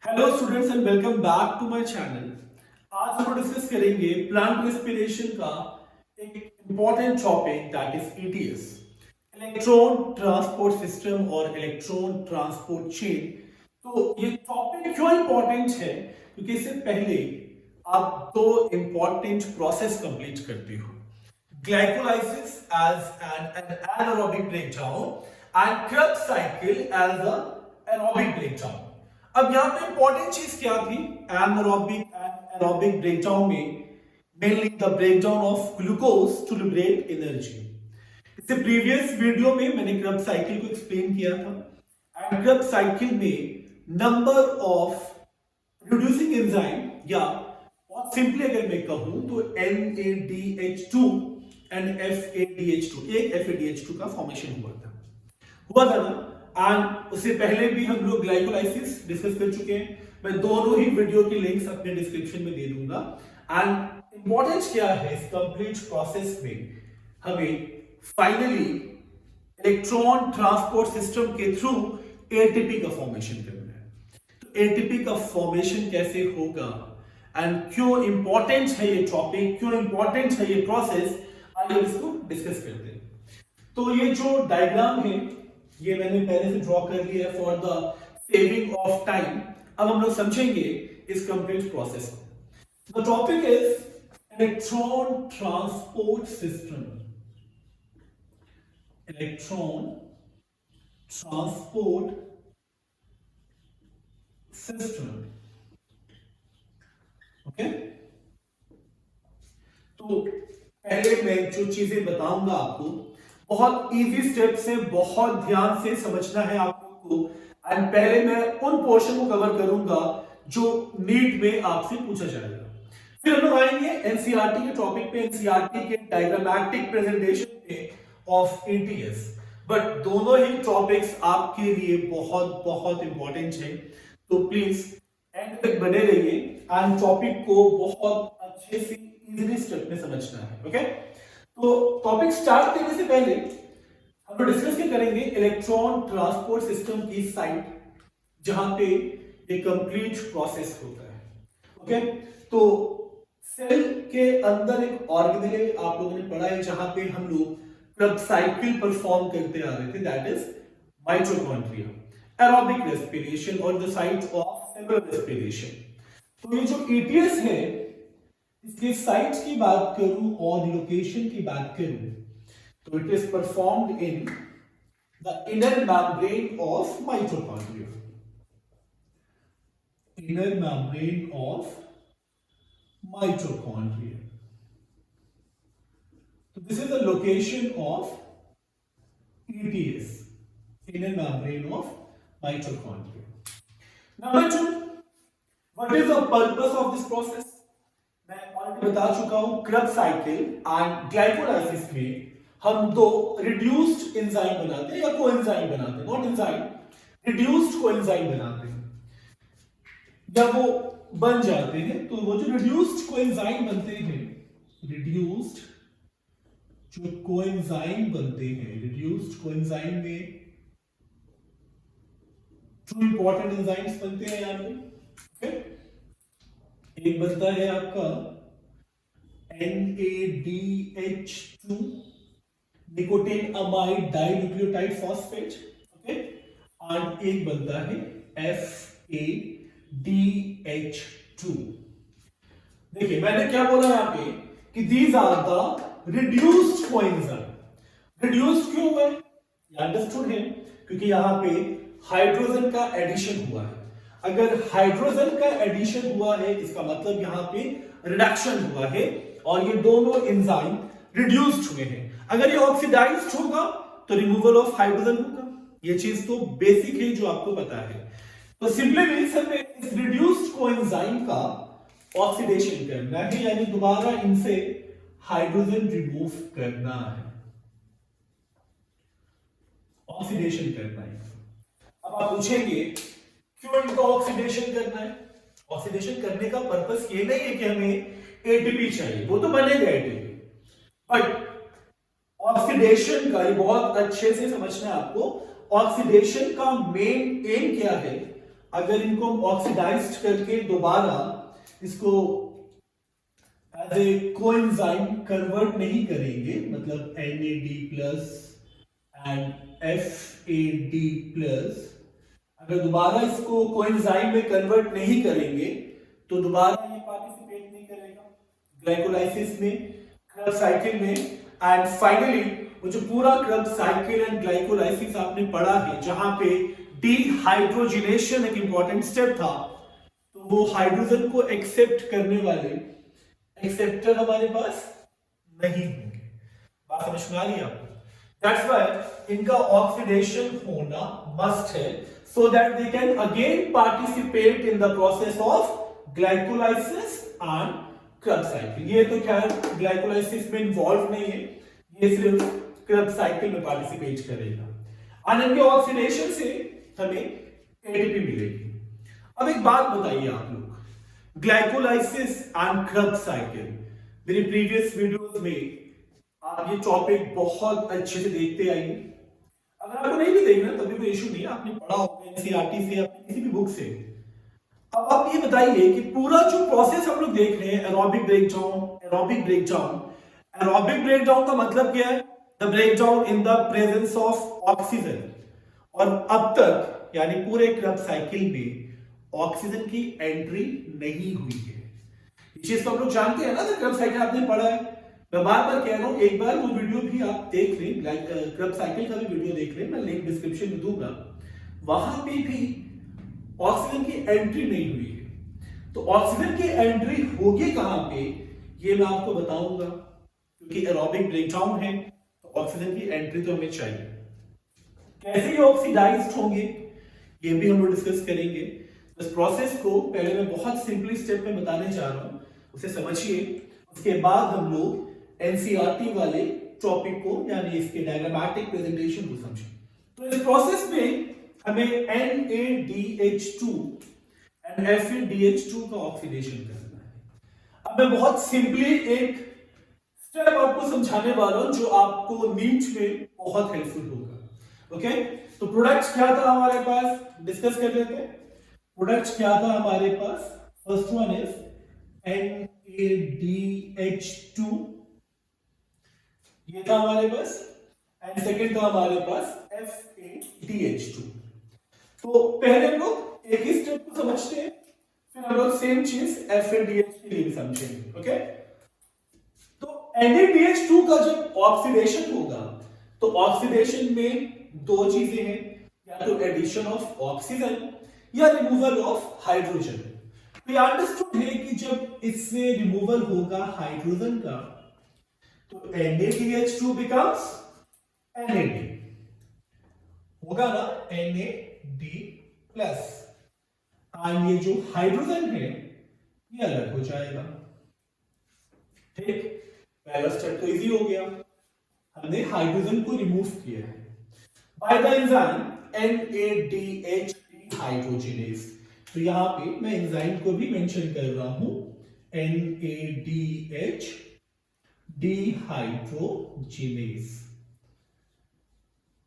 Hello students and welcome back to my channel. आज हम discuss करेंगे प्लांट रेस्पिरेशन का एक important topic that is ETS, electron transport system और electron transport chain. तो ये टॉपिक क्यों इंपॉर्टेंट है? क्योंकि इससे पहले आप दो इंपॉर्टेंट प्रोसेस कंप्लीट करते हो, glycolysis as an anaerobic breakdown and Krebs cycle as a aerobic breakdown। अब यहां पे इंपॉर्टेंट चीज क्या थी? anaerobic and aerobic breakdown में mainly the breakdown of glucose to liberate energy. इससे प्रीवियस वीडियो में मैंने Krebs साइकिल को एक्सप्लेन किया था एंड Krebs साइकिल में नंबर ऑफ रिड्यूसिंग एंजाइम या बहुत सिंपली अगर मैं कहूं तो NADH2 एंड FADH2, एक FADH2 का फॉर्मेशन हुआ था ना। एंड उससे पहले भी हम लोग ग्लाइकोलाइसिस डिस्कस कर चुके हैं। मैं दोनों ही वीडियो की लिंक्स अपने डिस्क्रिप्शन में दे दूंगा। एंड इंपॉर्टेंस क्या है इस कंप्लीट प्रोसेस में, हमें फाइनली इलेक्ट्रॉन ट्रांसपोर्ट सिस्टम के थ्रू एटीपी का फॉर्मेशन करना है। तो एटीपी का फॉर्मेशन कैसे होगा एंड क्यों इंपॉर्टेंट है ये टॉपिक, क्यों इंपॉर्टेंट है ये प्रोसेस, आइए इसको डिस्कस करते हैं। तो ये जो डायग्राम है ये मैंने पहले से ड्रॉ कर लिया है for the saving of time. अब हम लोग समझेंगे इस कंप्लीट प्रोसेस को। The topic is electron transport system, electron transport system. Okay, तो पहले मैं जो चीजें बताऊंगा आपको बहुत इजी स्टेप से, बहुत ध्यान से समझना है आप लोग को। एंड पहले मैं उन पोर्शन को कवर करूंगा जो नीट में आपसे पूछा जाएगा। फिर हम लोग आएंगे एनसीईआरटी के टॉपिक पे, एनसीईआरटी के डायग्रामेटिक प्रेजेंटेशन पे ऑफ ईटीएस। बट दोनों ही टॉपिक्स आपके लिए बहुत बहुत इंपॉर्टेंट है, तो प्लीज एंड तक बने रहिए एंड टॉपिक को बहुत अच्छे से इजीली स्टेप में समझना है। ओके, तो टॉपिक स्टार्ट करने से पहले हम लोग डिस्कस क्या करेंगे, इलेक्ट्रॉन ट्रांसपोर्ट सिस्टम की साइट जहां पे ये कंप्लीट प्रोसेस होता है। ओके, तो सेल के अंदर एक ऑर्गेनेल आप लोगों ने पढ़ा है जहां पे हम लोग Krebs साइकिल परफॉर्म करते आ रहे थे, that is mitochondria, aerobic respiration और the site of cellular respiration. तो ये जो ईटीएस है इसके साइट की बात करूं और लोकेशन की बात करूं तो it is performed in the inner membrane of mitochondria, inner membrane of mitochondria. तो this is the location of ETS, inner membrane of mitochondria. Number 2, what is the purpose of this process? मैं already बता चुका हूं, Krebs cycle and glycolysis में हम दो reduced enzyme बनाते हैं या कोएंजाइम बनाते हैं, नॉट एंजाइम, रिड्यूस्ड कोएंजाइम बनाते हैं। जब वो बन जाते हैं तो वो जो रिड्यूस्ड कोएंजाइम बनते हैं, रिड्यूस्ड जो कोएंजाइम बनते हैं, रिड्यूस्ड कोएंजाइम में टू इंपॉर्टेंट एंजाइम्स बनते हैं यहां पे। ओके, एक बनता है आपका NADH2, nicotine amide dinucleotide phosphate. Okay, और एक बनता है FADH2। देखिए मैंने क्या बोला यहां पे कि these are the reduced coenzyme. Reduced क्यों हुआ है? अंडरस्टूड है क्योंकि यहां पे हाइड्रोजन का एडिशन हुआ है। अगर हाइड्रोजन का एडिशन हुआ है इसका मतलब यहां पे रिडक्शन हुआ है और ये दोनों एंजाइम रिड्यूस्ड हुए हैं। अगर ये ऑक्सीडाइज्ड होगा तो रिमूवल ऑफ हाइड्रोजन होगा। ये चीज तो बेसिक है जो आपको पता है। तो सिंपली मींस हमें इस रिड्यूस्ड कोएंजाइम का ऑक्सीडेशन करना है, यानी दोबारा इनसे हाइड्रोजन रिमूव करना है, ऑक्सीडेशन करना है। अब आप पूछेंगे क्यों इनको ऑक्सीडेशन करना है? ऑक्सीडेशन करने का पर्पस ये नहीं है कि हमें एटीपी चाहिए, वो तो बनेगा एटीपी, बट ऑक्सीडेशन का, ये बहुत अच्छे से समझना है आपको, ऑक्सीडेशन का मेन एम क्या है? अगर इनको हम ऑक्सीडाइज्ड करके दोबारा इसको एज ए कोएंजाइम कन्वर्ट नहीं करेंगे, मतलब NAD+ एंड FAD+, अगर दोबारा इसको कोएंजाइम में कन्वर्ट नहीं करेंगे तो दोबारा ये पार्टिसिपेट नहीं करेगा ग्लाइकोलाइसिस में, क्रेब्स साइकिल में। एंड फाइनली वो जो पूरा क्रेब्स साइकिल एंड ग्लाइकोलाइसिस आपने पढ़ा है, जहां पे डीहाइड्रोजिनेशन एक इंपॉर्टेंट स्टेप था, तो वो हाइड्रोजन को एक्सेप्ट करने वाले एक्सेप्टर हमारे पास नहीं होंगे। बात समझ में आ रही है आपको? दैट्स व्हाई इनका ऑक्सीडेशन होना मस्ट है, so that they can again participate in the process of glycolysis and Krebs cycle। ये तो खैर ग्लाइकोलाइसिस में इन्वॉल्व नहीं है, ये सिर्फ Krebs साइकिल में पार्टिसिपेट करेगा। और इनके ऑक्सीडेशन से हमें एटीपी मिलेगी। अब एक बात बताइए आप लोग, ग्लाइकोलाइसिस एंड Krebs साइकिल, मेरी प्रीवियस वीडियोस में आप ये टॉपिक बहुत अच्छे से देखते आइए। अगर आपको नहीं भी देखना तभी कोई इशू नहीं है, आपने पढ़ा होगा एनसीईआरटी से, अपनी किसी भी बुक से। अब आप ये बताइए कि पूरा जो प्रोसेस हम लोग देख रहे हैं, एरोबिक ब्रेकडाउन का मतलब क्या है? The breakdown in the presence of oxygen. और अब तक यानी पूरे Krebs साइकिल में ऑक्सीजन की एंट्री नहीं हुई है। ये चीज तो हम लोग जानते हैं ना, Krebs साइकिल आपने पढ़ा है। मैं बार बार कह रहा हूं, एक बार वो वीडियो भी आप देख लें, Krebs साइकिल का भी वीडियो देख लें, मैं लिंक डिस्क्रिप्शन में दूंगा। वहां पे भी ऑक्सीजन की एंट्री नहीं हुई है। तो ऑक्सीजन की एंट्री होगी कहां पे, ये मैं आपको बताऊंगा, क्योंकि एरोबिक ब्रेकडाउन है तो ऑक्सीजन की एंट्री तो हमें चाहिए। कैसे ये ऑक्सीडाइज्ड होंगे ये भी हम लोग डिस्कस करेंगे। इस प्रोसेस को पहले मैं बहुत सिंपली स्टेप में बताने जा रहा हूं, उसे समझिए। उसके बाद हम लोग एनसीईआरटी वाले टॉपिक को यानी इसके डायग्रामेटिक प्रेजेंटेशन को समझें। तो इस प्रोसेस में हमें NADH2 एंड FADH2 का ऑक्सीडेशन करना है। अब मैं बहुत सिंपली एक स्टेप आपको समझाने वाला हूं जो आपको नीट में बहुत हेल्पफुल होगा। ओके, तो प्रोडक्ट्स क्या था हमारे पास, डिस्कस कर लेते हैं। प्रोडक्ट्स क्या था हमारे पास? फर्स्ट वन इज NADH2, ये था हमारे पास, एंड सेकेंड था हमारे पास FADH2। तो पहले हम लोग एक ही स्टेप को समझते हैं, फिर हम लोग सेम चीज FADH के लिए भी समझेंगे। ओके, तो NADH2 का जब ऑक्सीडेशन होगा तो ऑक्सीडेशन में दो चीजें हैं, या तो एडिशन ऑफ ऑक्सीजन या रिमूवल ऑफ हाइड्रोजन। तो ये अंडरस्टूड है कि जब इससे रिमूवल होगा हाइड्रोजन का तो NADH2 becomes NAD, होगा ना, NAD+, और ये जो हाइड्रोजन है ये अलग हो जाएगा। ठीक, पहला स्टेप तो इजी हो गया, हमने हाइड्रोजन को रिमूव किया है by the enzyme NADH dehydrogenase. तो यहां पे मैं एंजाइम को भी मेंशन कर रहा हूं, NADH डिहाइड्रोजिनेज।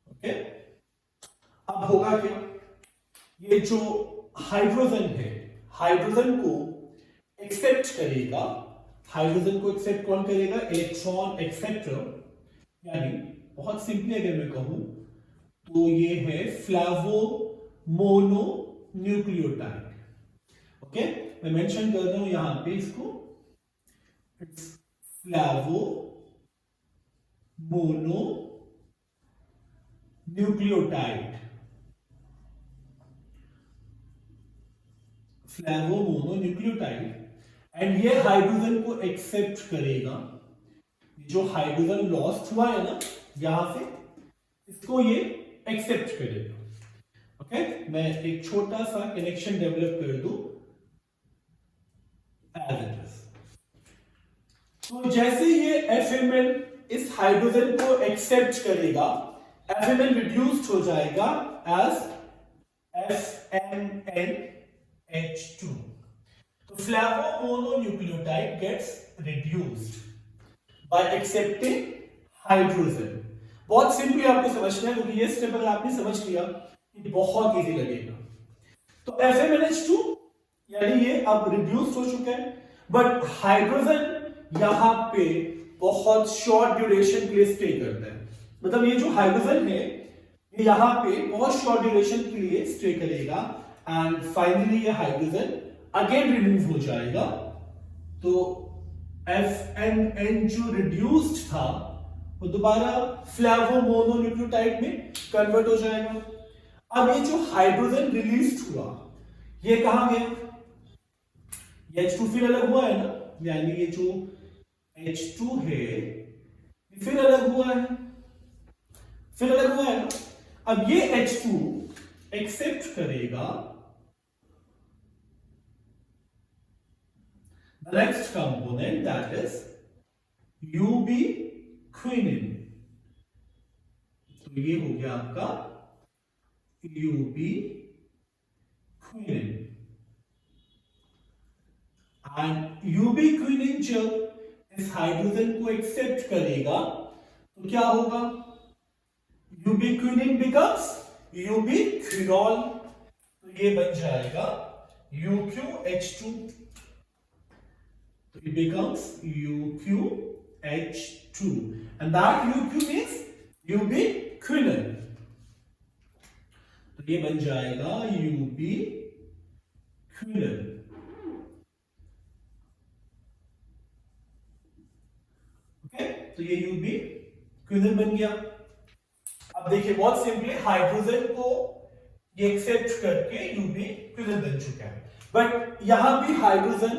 ओके, अब होगा क्या, ये जो हाइड्रोजन है, हाइड्रोजन को एक्सेप्ट करेगा। हाइड्रोजन को एक्सेप्ट कौन करेगा? इलेक्ट्रॉन एक्सेप्टर, यानी बहुत सिंपली अगर मैं कहूं तो ये है फ्लैवो मोनो न्यूक्लियोटाइड। ओके, मैं मेंशन कर रहा हूं यहां पे इसको, it's flavomononucleotide, flavomononucleotide. And ये हाइड्रोजन को एक्सेप्ट करेगा। जो हाइड्रोजन लॉस्ट हुआ है ना यहां से, इसको ये एक्सेप्ट करेगा। ओके, मैं एक छोटा सा कनेक्शन डेवलप कर दूं एज इट इज। तो जैसे ये FMN इस हाइड्रोजन को एक्सेप्ट करेगा, FMN रिड्यूस्ड हो जाएगा एज FMNH2। तो flavomononucleotide gets reduced by accepting hydrogen. बहुत सिंपली आपको समझना है, क्योंकि ये स्टेप अगर आपने समझ लिया ये बहुत इजी लगेगा। तो FeMnH2 यानी ये अब रिड्यूस्ड हो चुका है, बट हाइड्रोजन यहां पे बहुत शॉर्ट ड्यूरेशन के लिए स्टे करता है। मतलब ये जो हाइड्रोजन है ये यहां पे बहुत शॉर्ट ड्यूरेशन के लिए स्टे करेगा एंड फाइनली ये हाइड्रोजन अगेन रिमूव हो जाएगा। तो FMN जो रिड्यूस्ड था वो दोबारा फ्लैवोमोनोन्यूक्लियोटाइड में कन्वर्ट हो जाएगा। अब ये जो हाइड्रोजन रिलीज हुआ ये कहां गया? ये H2 फिर अलग हुआ है ना, यानी ये जो H2 है ये फिर अलग हुआ है, फिर अलग हुआ है ना। अब ये H2 एक्सेप्ट करेगा the next component, that is ubiquinone। तो ये हो गया आपका ubiquinone। एंड ubiquinone जब इस हाइड्रोजन को एक्सेप्ट करेगा तो क्या होगा? ubiquinone becomes ubiquinol। तो ये बन जाएगा UQH2। So it becomes UQH2 and that UQ means ubiquinone। तो ये बन जाएगा ubiquinone। ओके, तो ये ubiquinone बन गया। अब देखिए बहुत सिंपली हाइड्रोजन को ये एक्सेप्ट करके ubiquinone बन चुका है, बट यहां भी हाइड्रोजन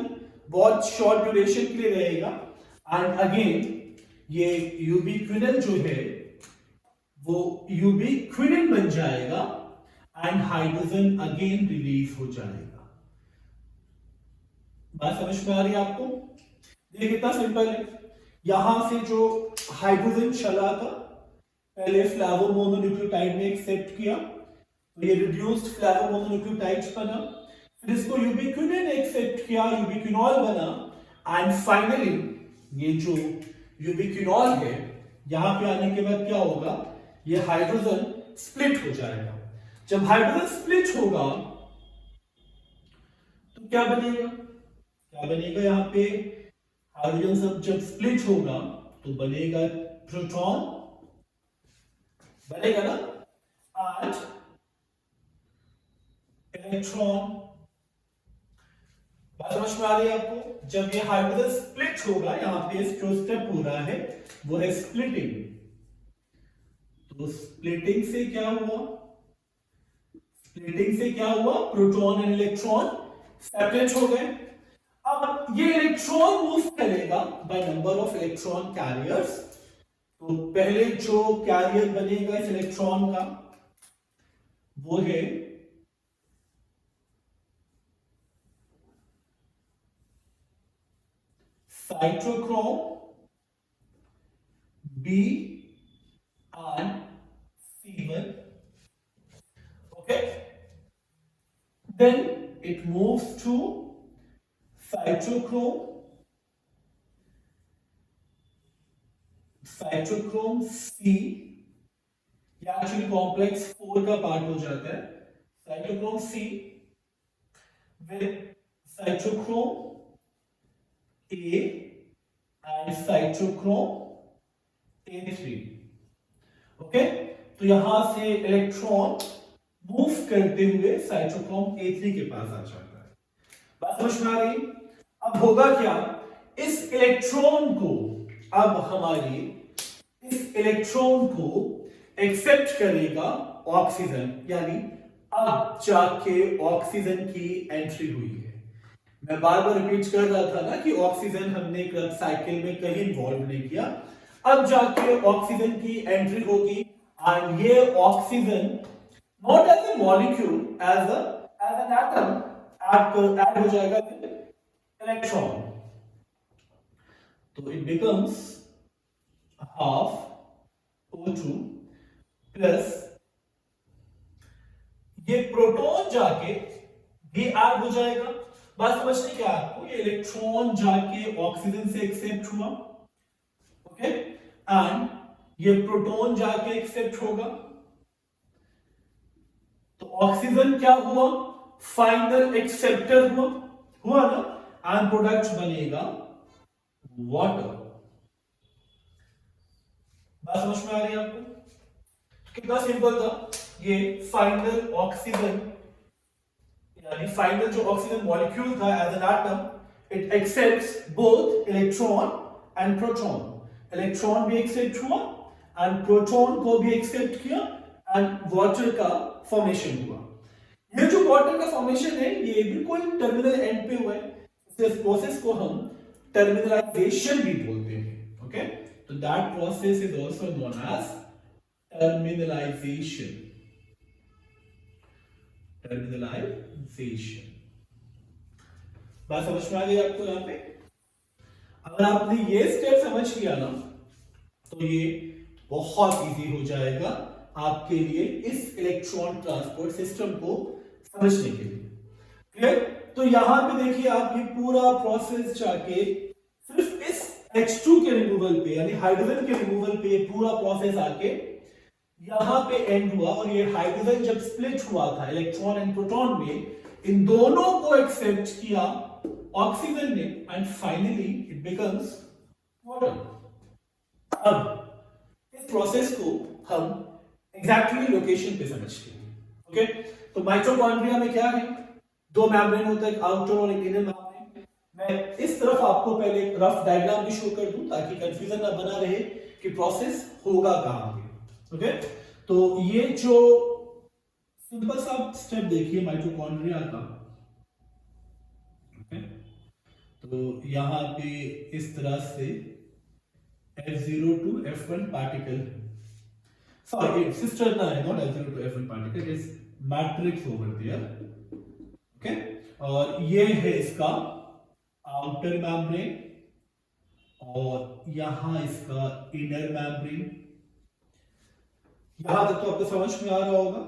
बहुत शॉर्ट ड्यूरेशन के लिए रहेगा एंड अगेन ये यूबिक्विनल जो है वो यूबिक्विनिन बन जाएगा एंड हाइड्रोजन अगेन रिलीज हो जाएगा। बात समझ में आ रही है आपको? देखिए कितना सिंपल है। यहां से जो हाइड्रोजन चला था पहले फ्लैवोमोनोन्यूक्लियोटाइड में एक्सेप्ट किया तो ये रिड्यूस्ड फ्लैवोमोनोन्यूक्लियोटाइड बना, फिर इसको यूबिक्विनिन एक्सेप्ट किया, यूबिक्विनॉल बना एंड फाइनली ये जो यूबिक्विनॉल है यहां पे आने के बाद क्या होगा? ये हाइड्रोजन स्प्लिट हो जाएगा। जब हाइड्रोजन स्प्लिट होगा तो क्या बनेगा? क्या बनेगा? यहां पे हाइड्रोजन सब जब स्प्लिट होगा तो बनेगा प्रोटॉन, बनेगा ना, एंड इलेक्ट्रॉन। बात समझ में आ रही है आपको? जब ये हाइड्रोजन स्प्लिट होगा यहां पे जो स्टेप हो रहा है वो है स्प्लिटिंग। तो स्प्लिटिंग से क्या हुआ? स्प्लिटिंग से क्या हुआ? प्रोटॉन एंड इलेक्ट्रॉन सेपरेट हो गए। अब ये इलेक्ट्रॉन मूव करेगा by number of electron carriers. तो पहले जो कैरियर बनेगा इस इलेक्ट्रॉन का वो है cytochrome B and C1. Okay, then it moves to cytochrome C। या एक्चुअली कॉम्प्लेक्स 4 का पार्ट हो जाता है cytochrome C with cytochrome A and cytochrome A3। Okay, तो यहां से इलेक्ट्रॉन मूव करते हुए साइटोक्रोम A3 के पास आ जाता है। बात समझ में आ रही? अब होगा क्या? इस इलेक्ट्रॉन को अब हमारी इस इलेक्ट्रॉन को एक्सेप्ट करेगा ऑक्सीजन, यानी अब जाके ऑक्सीजन की एंट्री हुई है। मैं बार बार रिपीट कर रहा था ना कि ऑक्सीजन हमने क्लब साइकिल में कहीं इन्वॉल्व नहीं किया, अब जाके ऑक्सीजन की एंट्री होगी एंड ये oxygen not as a molecule as an atom add हो जाएगा इलेक्ट्रॉन। तो it becomes half O2 plus ये प्रोटॉन जाके भी ऐड हो जाएगा। बात समझने क्या आपको? ये इलेक्ट्रॉन जाके ऑक्सीजन से एक्सेप्ट हुआ, ओके, एंड ये प्रोटॉन जाके एक्सेप्ट होगा। तो ऑक्सीजन क्या हुआ? फाइनल एक्सेप्टर हुआ ना, एंड प्रोडक्ट बनेगा वाटर। बात समझ में आ रही है आपको? कितना सिंपल था ये। फाइनल ऑक्सीजन यानी फाइनल जो ऑक्सीजन मॉलिक्यूल था as an atom, it accepts both electron and proton. Electron भी एक्सेप्ट हुआ एंड प्रोटॉन को भी एक्सेप्ट किया एंड वाटर का फॉर्मेशन हुआ। ये जो वाटर का फॉर्मेशन है ये बिल्कुल टर्मिनल एंड पे हुआ है, इस प्रोसेस को हम टर्मिनलाइजेशन भी बोलते हैं। ओके, तो that process is also known as terminalisation. Terminalisation बात समझ में आ गई आपको? यहां पे अगर आपने ये स्टेप समझ लिया ना तो ये बहुत इजी हो जाएगा आपके लिए इस इलेक्ट्रॉन ट्रांसपोर्ट सिस्टम को समझने के लिए। क्लियर? तो यहां पे देखिए आप, ये पूरा प्रोसेस जाके सिर्फ इस H2 के रिमूवल पे यानी हाइड्रोजन के रिमूवल पे ये पूरा प्रोसेस आके यहां पे एंड हुआ। और ये हाइड्रोजन जब स्प्लिट हुआ था इलेक्ट्रॉन एंड प्रोटॉन में, इन दोनों को एक्सेप्ट किया ऑक्सीजन ने and finally it becomes water. अब इस प्रोसेस को हम एग्जैक्टली लोकेशन पे समझते हैं। ओके, तो माइटोकॉन्ड्रिया में क्या है? दो मेम्ब्रेन होता है, एक आउटर और एक इनर मेम्ब्रेन। मैं इस तरफ आपको पहले एक रफ डायग्राम भी शो कर दूं ताकि कंफ्यूजन ना बना रहे कि प्रोसेस होगा कहां पे। ओके, तो ये जो सिंपल सा स्टेप देखिए माइटोकॉन्ड्रिया का। ओके, तो यहां पे इस तरह से F0 to F1 particle, sorry, cisterna है, not F0 to F1 particle, it is matrix over there. Okay, और ये है इसका आउटर मेम्ब्रेन और यहां इसका इनर मेम्ब्रेन। यहां तक तो आपको समझ में आ रहा होगा।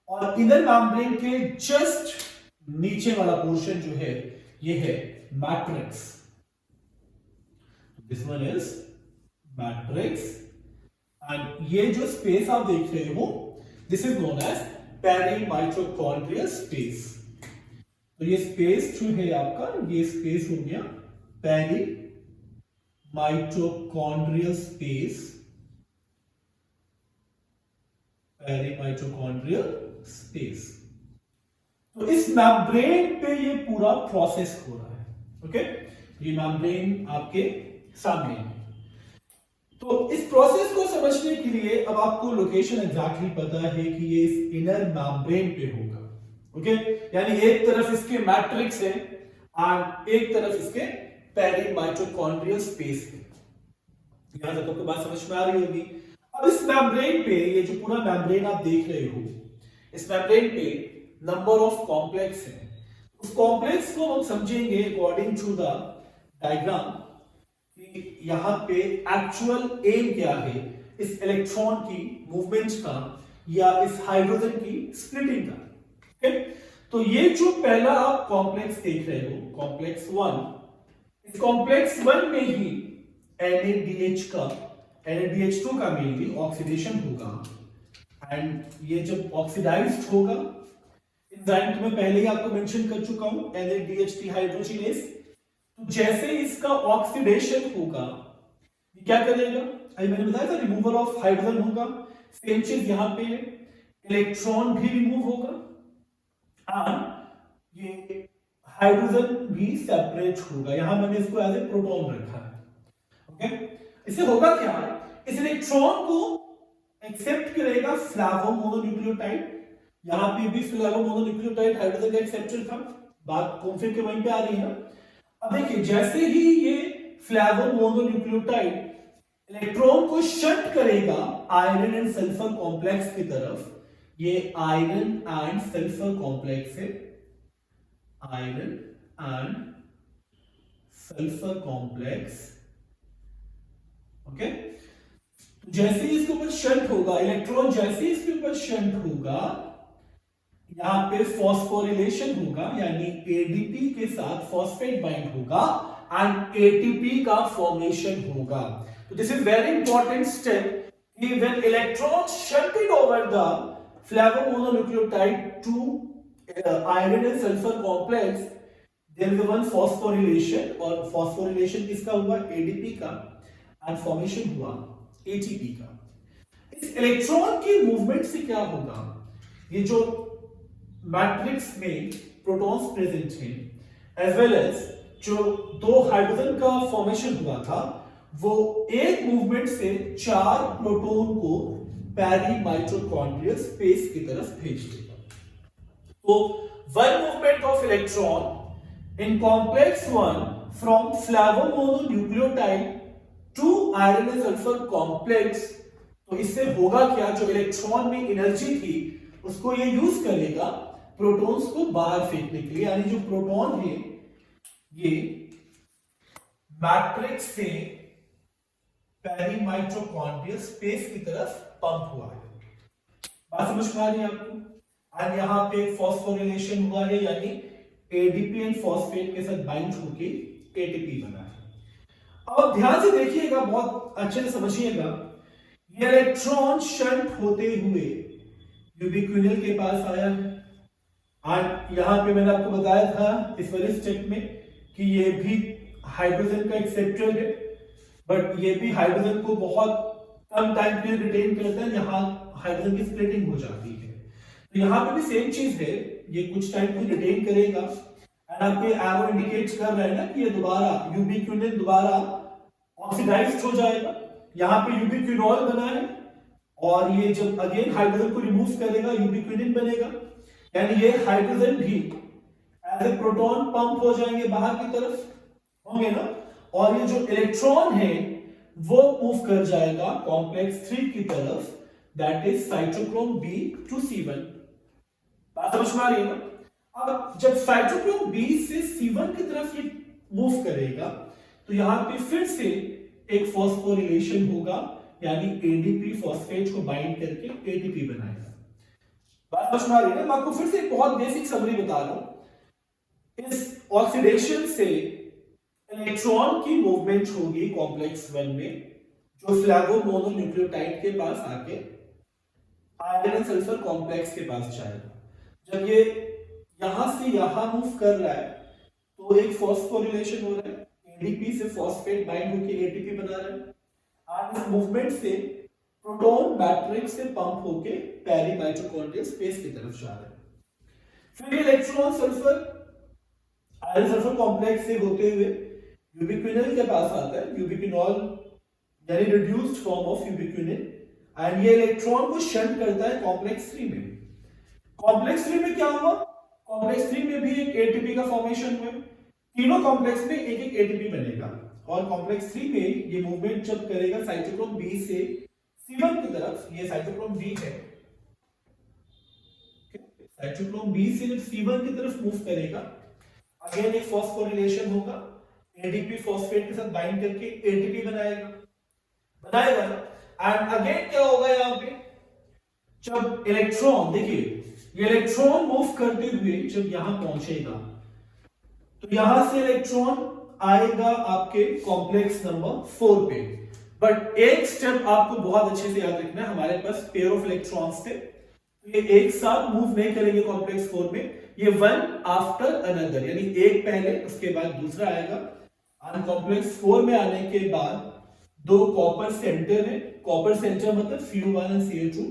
और इनर मेम्ब्रेन के जस्ट नीचे वाला पोर्शन जो है ये है matrix. This one is matrix and ये जो स्पेस आप देख रहे हो this is known as perimitochondrial space. तो ये स्पेस जो है आपका, ये स्पेस हो गया पेरीमाइटोकॉन्ड्रियल स्पेस। पेरीमाइटोकॉन्ड्रियल स्पेस। तो इस मेम्ब्रेन पे ये पूरा प्रोसेस हो रहा है। ओके, ये मेम्ब्रेन आपके सामने है। तो इस प्रोसेस को समझने के लिए अब आपको लोकेशन एग्जैक्टली पता है कि ये इस इनर मेम्ब्रेन पे होगा। ओके, यानी एक तरफ इसके मैट्रिक्स है और एक तरफ इसके पेरीमाइटोकॉन्ड्रियल स्पेस है। यहां तक आपको बात समझ में आ रही होगी। अब इस मेम्ब्रेन पे, ये जो पूरा मेम्ब्रेन आप देख रहे हो, इस मेम्ब्रेन पे नंबर ऑफ कॉम्प्लेक्स है। उस कॉम्प्लेक्स को हम समझेंगे अकॉर्डिंग टू द डायग्राम कि यहां पे एक्चुअल एम क्या है इस इलेक्ट्रॉन की मूवमेंट का या इस हाइड्रोजन की स्प्लिटिंग का। ओके, तो ये जो पहला आप कॉम्प्लेक्स देख रहे हो, कॉम्प्लेक्स 1, इस कॉम्प्लेक्स 1 में ही NADH का, NADH2 का मेनली ऑक्सीडेशन होगा एंड ये जब ऑक्सीडाइज्ड होगा, एंजाइम तो मैं पहले ही आपको मेंशन कर चुका हूं, NADH डिहाइड्रोजिनेज। तो जैसे इसका ऑक्सीडेशन होगा ये क्या करेगा? अभी मैंने बताया था रिमूवल ऑफ हाइड्रोजन होगा। सेम चीज यहां पे है, इलेक्ट्रॉन भी रिमूव होगा एंड ये हाइड्रोजन भी सेपरेट होगा। यहां मैंने इसको एज ए प्रोटॉन रखा है। ओके, इससे होगा क्या? इस इलेक्ट्रॉन को एक्सेप्ट करेगा फ्लैवोमोनोन्यूक्लियोटाइड। यहां पे भी फ्लैवोमोनोन्यूक्लियोटाइड हाइड्रोजन का एक्सेप्टर था। बात कौन से के वहीं पे आ रही है। अब देखिए, जैसे ही ये फ्लैवोमोनोन्यूक्लियोटाइड इलेक्ट्रॉन को शंट करेगा आयरन एंड सल्फर कॉम्प्लेक्स की तरफ, ये आयरन एंड सल्फर कॉम्प्लेक्स है, iron and sulphur complex. Okay, जैसे ही इसके ऊपर शंट होगा इलेक्ट्रॉन, जैसे ही इसके ऊपर शंट होगा यहां पे फॉस्फोरिलेशन होगा, यानी एडीपी के साथ फॉस्फेट बाइंड होगा एंड एटीपी का फॉर्मेशन होगा। तो this is very important step कि when electron shunted over the flavomononucleotide to iron and sulphur complex there is one phosphorylation, और फॉस्फोरिलेशन किसका हुआ? एडीपी का, एंड फॉर्मेशन हुआ एटीपी का। इस इलेक्ट्रॉन की मूवमेंट से क्या होगा? ये जो मैट्रिक्स में प्रोटॉन्स प्रेजेंट हैं एज वेल एज जो दो हाइड्रोजन का फॉर्मेशन हुआ था, वो एक मूवमेंट से 4 प्रोटॉन को पैरी माइटोकॉन्ड्रियल स्पेस की तरफ भेज देगा। तो one movement of electron in complex 1 from flavomononucleotide to iron and sulphur complex, तो इससे होगा क्या? जो इलेक्ट्रॉन में एनर्जी थी उसको ये यूज करेगा प्रोटॉन्स को बाहर फेंकने के लिए, यानी जो प्रोटॉन है ये मैट्रिक्स से पेरीमाइटोकॉन्ड्रियल स्पेस की तरफ पंप हुआ है। बात समझ में आ रही है आपको? और यहां पे फॉस्फोरिलेशन हुआ है, यानी एडीपी एंड फॉस्फेट के साथ बाइंड होके एटीपी बना है। अब ध्यान से देखिएगा, बहुत अच्छे से समझिएगा, ये इलेक्ट्रॉन शंट होते हुए यूबिक्विनल के पास आया है, और यहां पे मैंने आपको बताया था इस वाले स्टेप में कि ये भी हाइड्रोजन का एक्सेप्टर है, बट ये भी हाइड्रोजन को बहुत कम टाइम के लिए रिटेन करता है, यहाँ हाइड्रोजन की स्प्लिटिंग हो जाती है। तो यहाँ पे भी सेम चीज है, ये कुछ टाइम को रिटेन करेगा, एंड आपको एरो इंडिकेट कर रहा है ना कि ये दोबारा यूबिक्विनल दोबारा ऑक्सीडाइज्ड हो जाएगा। यहाँ पे यूबिक्विनॉल बना है, और ये जब अगेन हाइड्रोजन को रिमूव करेगा यूबिक्विनिन बनेगा, यानी ये हाइड्रोजन भी एज ए प्रोटॉन पंप हो जाएंगे बाहर की तरफ, होंगे ना, और ये जो इलेक्ट्रॉन है वो मूव कर जाएगा कॉम्प्लेक्स 3 की तरफ, that is cytochrome B to C1। बात समझ में आ रही है ना? अब जब साइटोक्रोम बी से C1 की तरफ ये मूव करेगा, तो यहां पे फिर से एक फॉस्फोरिलेशन होगा, यानी एडीपी फॉस्फेट को बाइंड करके एटीपी बनाएगा। बात समझ में आ रही है ना? मैं आपको फिर से एक बहुत बेसिक समरी बता रहा हूं। इस ऑक्सीडेशन से इलेक्ट्रॉन की मूवमेंट होगी कॉम्प्लेक्स 1 में, जो फ्लैवोमोनोन्यूक्लियोटाइड के पास आके आयरन एंड सल्फर कॉम्प्लेक्स के पास जाएगा। जब ये यहां से यहां मूव कर रहा है, तो एक फॉस्फोरिलेशन हो रहा है, एडीपी से फॉस्फेट बाइंड होकर एटीपी बना रहा है, और इस मूवमेंट से प्रोटॉन मैट्रिक्स से पंप होके पेरीमाइटोकॉन्ड्रियल स्पेस की तरफ जा रहा है। फिर electron sulphur iron sulphur complex से होते हुए यूबिक्विनल के पास आता है, यूबिक्विनॉल यानी रिड्यूस्ड फॉर्म ऑफ यूबिक्विनिन, एंड ये इलेक्ट्रॉन को शंट करता है कॉम्प्लेक्स 3 में। कॉम्प्लेक्स 3 में क्या हुआ? कॉम्प्लेक्स 3 में भी एक एटीपी का फॉर्मेशन हुआ, तीनों कॉम्प्लेक्स में एक एक एटीपी बनेगा, और कॉम्प्लेक्स 3 में ये मूवमेंट जब करेगा साइटोक्रोम बी से C1 की तरफ, ये साइटोक्रोम बी है, साइटोक्रोम बी से जब C1 की तरफ मूव करेगा, अगेन एक फॉस्फोरिलेशन होगा, एडीपी फॉस्फेट के साथ बाइंड करके एटीपी बनाएगा, एंड अगेन क्या होगा यहाँ पे? जब इलेक्ट्रॉन, देखिए ये इलेक्ट्रॉन मूव करते हुए जब यहां पहुंचेगा, तो यहां से इलेक्ट्रॉन आएगा आपके कॉम्प्लेक्स नंबर 4 पे, बट एक स्टेप आपको बहुत अच्छे से याद रखना है, हमारे पास पेयर ऑफ इलेक्ट्रॉन्स थे, तो ये एक साथ मूव नहीं करेंगे कॉम्प्लेक्स 4 में, ये वन आफ्टर अनदर, यानी एक पहले उसके बाद दूसरा आएगा, और कॉम्प्लेक्स 4 में आने के बाद दो कॉपर सेंटर है, कॉपर सेंटर मतलब Cu1 और Ca2,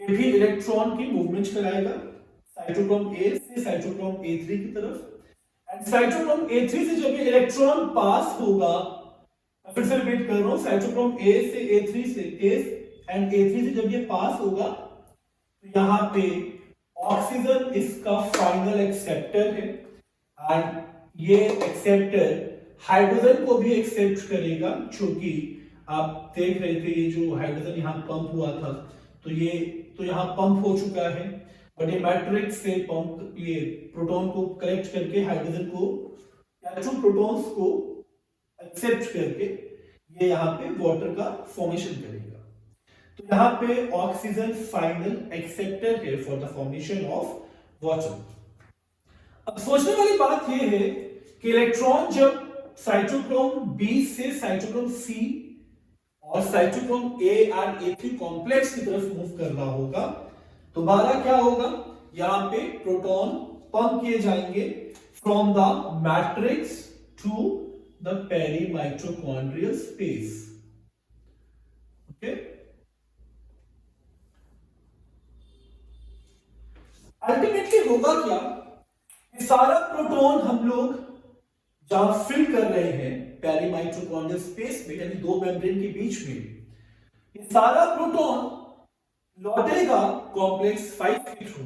ये भी इलेक्ट्रॉन की मूवमेंट कराएगा साइटोक्रोम A से साइटोक्रोम A3 की तरफ, एंड साइटोक्रोम A3 से जब ये इलेक्ट्रॉन पास होगा, फिर से रिपीट कर रहा हूं, साइटोक्रोम A से A3 से एंड A3 से जब ये पास होगा, तो यहां पे ऑक्सीजन इसका फाइनल एक्सेप्टर है, एंड ये एक्सेप्टर हाइड्रोजन को भी एक्सेप्ट करेगा, क्योंकि आप देख रहे थे ये जो हाइड्रोजन यहाँ पंप हुआ था, तो ये तो यहाँ पंप हो चुका है, बट ये मैट्रिक्स से पंप ये प्रोटॉन को कलेक्ट करके हाइड्रोजन को या टू प्रोटॉन्स को एक्सेप्ट करके ये यहाँ पे वाटर का फॉर्मेशन करेगा। तो यहाँ पे ऑक्सीजन फाइनल एक्सेप्टर है for the formation of water. अब सोचने वाली बात यह है कि इलेक्ट्रॉन जब साइटोक्रोम बी से साइटोक्रोम सी और cytochrome A and A3 complex की तरफ मूव कर रहा होगा, दोबारा क्या होगा? यहां पे प्रोटॉन पंप किए जाएंगे from the matrix to the peri mitochondrial space. Okay, ultimately होगा क्या, ये सारा प्रोटॉन हम लोग जहां फिल कर रहे हैं पेरी माइटोकॉन्ड्रियल स्पेस में, यानी दो मेम्ब्रेन के बीच में, ये सारा प्रोटॉन लौटेगा कॉम्प्लेक्स 5 के through,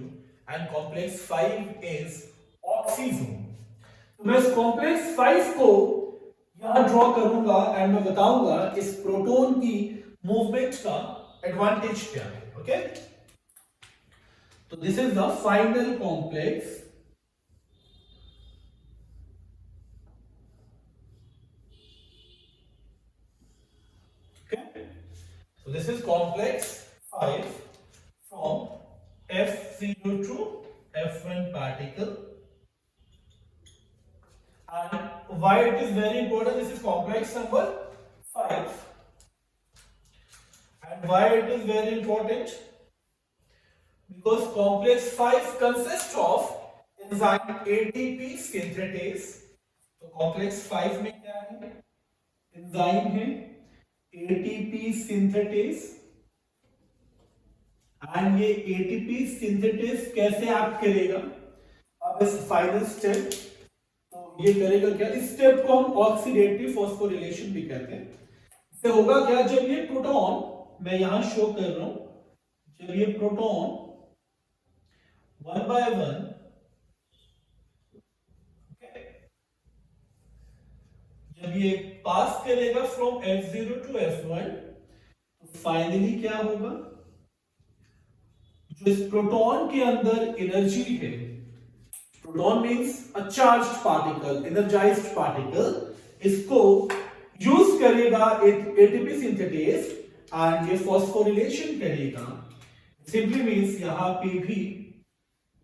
and complex 5 is oxygen. तो मैं इस कॉम्प्लेक्स 5 को यहां ड्रॉ करूंगा एंड मैं बताऊंगा इस प्रोटॉन की मूवमेंट का एडवांटेज क्या है। ओके, तो this is the final complex So this is complex 5 from F0 to F1 particle, and why it is very important, this is complex number 5, and why it is very important, because complex 5 consists of enzyme ATP synthetase। तो complex 5 में क्या है, enzyme है ATP synthetase, and ये ATP synthetase कैसे act करेगा, अब इस फाइनल स्टेप, तो ये करेगा क्या, इस स्टेप को हम ऑक्सीडेटिव फॉस्फोरिलेशन भी कहते हैं। इससे होगा क्या, जब ये प्रोटॉन, मैं यहां शो कर रहा हूं, जब ये प्रोटॉन 1 by 1 जब ये पास करेगा फ्रॉम F0 टू F1, तो फाइनली क्या होगा, जो इस प्रोटॉन के अंदर एनर्जी है, proton means a charged particle, energised particle, इसको यूज करेगा एटीपी सिंथेटेस एंड ये फॉस्फोरिलेशन करेगा। सिंपली मींस यहां पे भी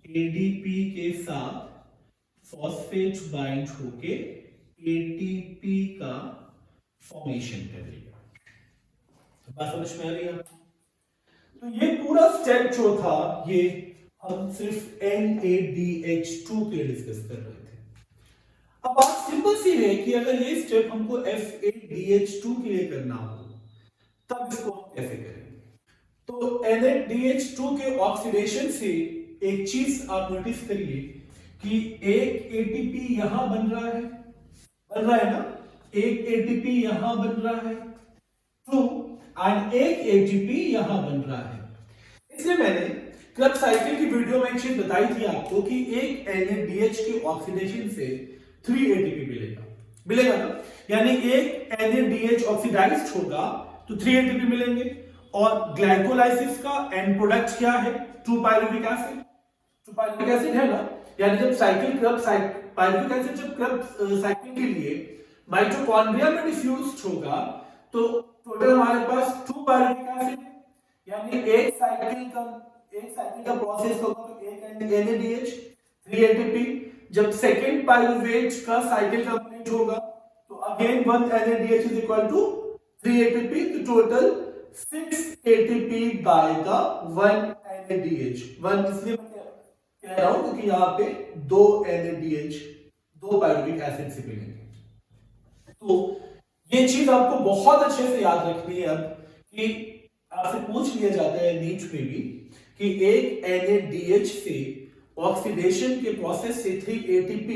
एडीपी के साथ फॉस्फेट बाइंड होके एटीपी का फॉर्मेशन करेगा। बात समझ में आ रही है आपको? तो ये पूरा स्टेप जो था, ये हम सिर्फ NADH2 के लिए डिस्कस कर रहे थे। अब बात सिंपल सी है कि अगर ये स्टेप हमको FADH2 के लिए करना हो, तब इसको हम कैसे करेंगे? तो NADH2 के ऑक्सीडेशन से एक चीज आप नोटिस करिए कि एक ATP यहां बन रहा है ना, एक एटीपी यहां बन रहा है, ट्रू, एंड एक एटीपी यहां बन रहा है। इसलिए मैंने क्लब साइकिल की वीडियो में एक चीज बताई थी आपको कि एक NADH के ऑक्सीडेशन से 3 ATP मिलेगा ना, यानी एक NADH ऑक्सीडाइज्ड होगा तो 3 ATP मिलेंगे, और ग्लाइकोलाइसिस का एंड प्रोडक्ट क्या है, 2 पायरुविक एसिड। 2 पायरुविक एसिड है ना, यानी जब पायरुविक एसिड जब क्लब साइकिल के लिए माइटोकॉन्ड्रिया में डिफ्यूज्ड होगा, तो टोटल हमारे पास 2 पायरुविक एसिड, यानी एक साइकिल का प्रोसेस होगा तो एक NADH 3 ATP। जब सेकंड पायरुवेट का साइकिल कंप्लीट होगा तो again 1 NADH is equal to 3 ATP, तो total 6 ATP by the 1 NADH। 1 इसलिए कह रहा हूं क्योंकि यहां पे 2 NADH 2 पायरुविक एसिड से मिलेंगे। तो ये चीज आपको बहुत अच्छे से याद रखनी है अब, कि आपसे पूछ लिया जाता है नीट में भी कि एक NADH से ऑक्सीडेशन के प्रोसेस से 3 ATP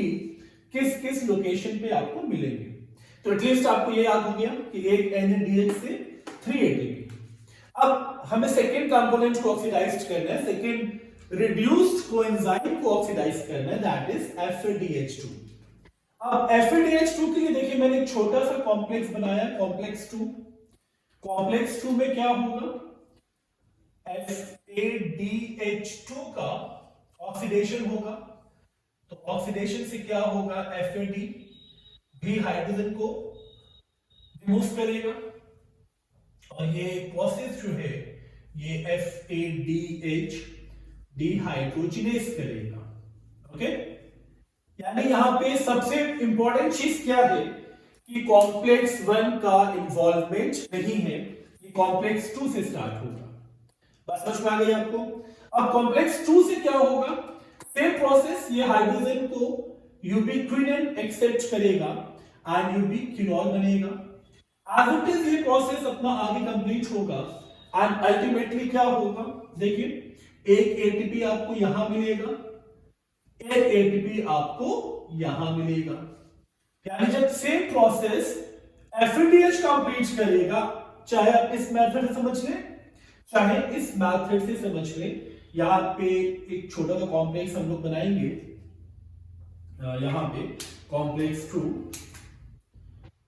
किस किस लोकेशन पे आपको मिलेंगे। तो एटलीस्ट आपको ये याद हो गया कि एक NADH से 3 ATP। अब हमें सेकेंड कंपोनेंट को ऑक्सीडाइज करना है, सेकेंड रिड्यूस्ड कोएंजाइम को ऑक्सीडाइज करना है, दैट इज FADH2। अब FADH2 के लिए देखिए मैंने एक छोटा सा कॉम्प्लेक्स बनाया, कॉम्प्लेक्स 2। कॉम्प्लेक्स 2 में क्या होगा, FADH2 का ऑक्सीडेशन होगा, तो ऑक्सीडेशन से क्या होगा, FAD भी हाइड्रोजन को रिमूव करेगा, और ये प्रोसेस जो है ये FADH डिहाइड्रोजिनेज करेगा। ओके, यानी यहां पे सबसे इंपॉर्टेंट चीज क्या है कि कॉम्प्लेक्स 1 का इन्वॉल्वमेंट नहीं है, ये कॉम्प्लेक्स 2 से स्टार्ट होगा। बस समझ में आ गई आपको? अब कॉम्प्लेक्स 2 से क्या होगा, सेम प्रोसेस, ये हाइड्रोजन को यूबिक्विनोन एक्सेप्ट करेगा एंड यूबिक्विनॉल बनेगा। एज इट इज ये प्रोसेस अपना आगे कंप्लीट होगा एंड अल्टीमेटली क्या होगा, देखिए एक एटीपी आपको यहां मिलेगा, एक एटीपी आपको यहां मिलेगा। यानी जब सेम प्रोसेस एफएडीएच कंप्लीट करेगा, चाहे आप इस मेथड से समझ लें चाहे इस मेथड से समझ लें, यहां पे एक छोटा सा कॉम्प्लेक्स हम लोग बनाएंगे, यहां पे complex 2,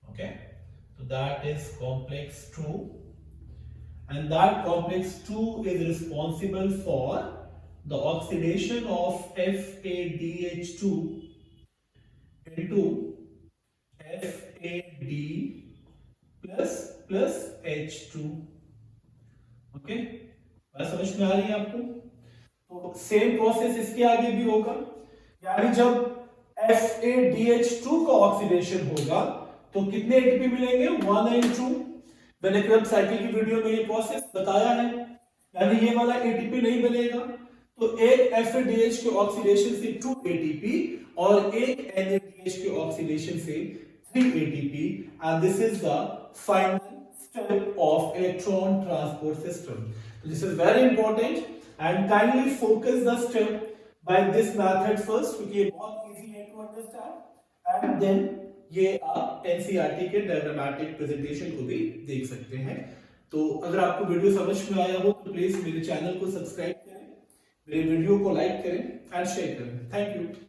okay, so that is complex 2 and that complex 2 is responsible for the oxidation of FADH2 into FAD plus H2, okay, बात समझ में आ रही है आपको। तो सेम प्रोसेस इसके आगे भी होगा, यानी जब FADH2 का ऑक्सीडेशन होगा तो कितने एटीपी मिलेंगे, 1 एंड 2। मैंने क्रब साइकिल की वीडियो में ये प्रोसेस बताया है, यानी ये वाला एटीपी नहीं बनेगा, तो एक FADH के ऑक्सीडेशन से 2 एटीपी और एक NADH के ऑक्सीडेशन से 3 ATP, and this is the final step of electron transport system. So this is very important and kindly focus the step by this method first, क्योंकि ये बहुत easy है to understand and then ये आप NCERT के diagrammatic presentation को भी देख सकते हैं। तो अगर आपको वीडियो समझ में आया हो तो प्लीज मेरे चैनल को सब्सक्राइब करें, मेरे वीडियो को लाइक करें एंड शेयर करें। Thank you.